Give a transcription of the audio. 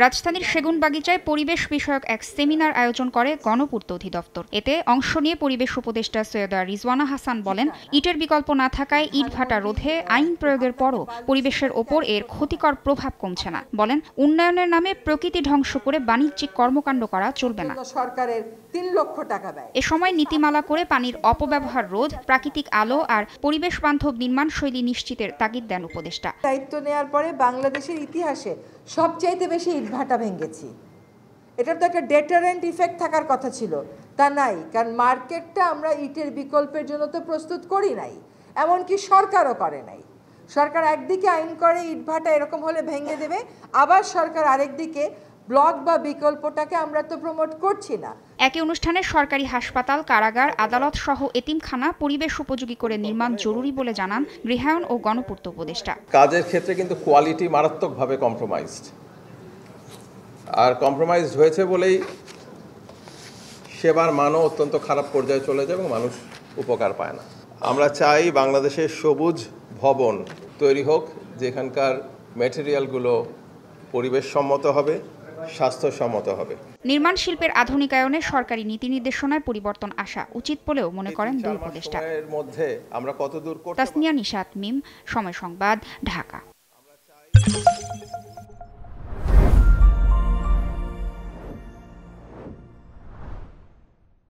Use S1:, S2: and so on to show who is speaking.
S1: রাজধানীর সেগুনবাগিচায় পরিবেশ বিষয়ক এক সেমিনার আয়োজন করে গণপূর্ত অধিদপ্তর। এতে অংশ নিয়ে পরিবেশ উপদেষ্টা সৈয়দা রিজওয়ানা হাসান বলেন, ইটের বিকল্প না থাকায় ইটভাটা রোধে আইন প্রয়োগের পরও পরিবেশের ওপর এর ক্ষতিকর প্রভাব কমছে না। বলেন, উন্নয়নের নামে প্রকৃতি ধ্বংস করে বাণিজ্যিক কর্মকাণ্ড করা চলবে না।
S2: সরকারের ৩ লক্ষ টাকা ব্যয়।
S1: এ সময় নীতিমালা করে পানির অপব্যবহার রোধ, প্রাকৃতিক আলো আর পরিবেশ বান্ধব নির্মাণ শৈলী নিশ্চিতের তাগিদ দেন উপদেষ্টা।
S2: দায়িত্ব নেওয়ার পরে বাংলাদেশের ইতিহাসে সবচাইতে বেশি ইটভাটা ভেঙেছি। এটার তো একটা ডেটারেন্ট ইফেক্ট থাকার কথা ছিল, তা নাই। কারণ মার্কেটটা আমরা ইটের বিকল্পের জন্য তো প্রস্তুত করি নাই, এমনকি সরকারও করে নাই। সরকার একদিকে আইন করে ইটভাটা এরকম হলে ভেঙে দেবে, আবার সরকার আরেকদিকে ব্লক বা বিকল্পটাকে আমরা তো প্রমোট করছি না।
S1: একই অনুষ্ঠানে সরকারি হাসপাতাল, কারাগার, আদালত সহ এতিমখানা পরিবেশ উপযোগী করে নির্মাণ জরুরি বলে জানান গৃহায়ন ও গণপূর্ত উপদেষ্টা।
S3: কাজের ক্ষেত্রে কিন্তু কোয়ালিটি মারাত্মকভাবে কম্প্রোমাইজড, আর কম্প্রোমাইজড হয়েছে বলেই সেবার মানও অত্যন্ত খারাপ পর্যায়ে চলে যায় এবং মানুষ উপকার পায় না। আমরা চাই বাংলাদেশের সবুজ ভবন তৈরি হোক, যেখানকার ম্যাটেরিয়ালগুলো পরিবেশ সম্মত হবে, স্বাস্থ্যসম্মত হবে।
S1: নির্মাণ শিল্পের আধুনিকায়নে সরকারি নীতি নির্দেশনায় পরিবর্তন আসা উচিত বলেও মনে করেন দুই উপদেষ্টা।
S3: এর মধ্যে আমরা কতদূর
S1: তাসনিয়া নিশাত, মিম, সময় সংবাদ, ঢাকা।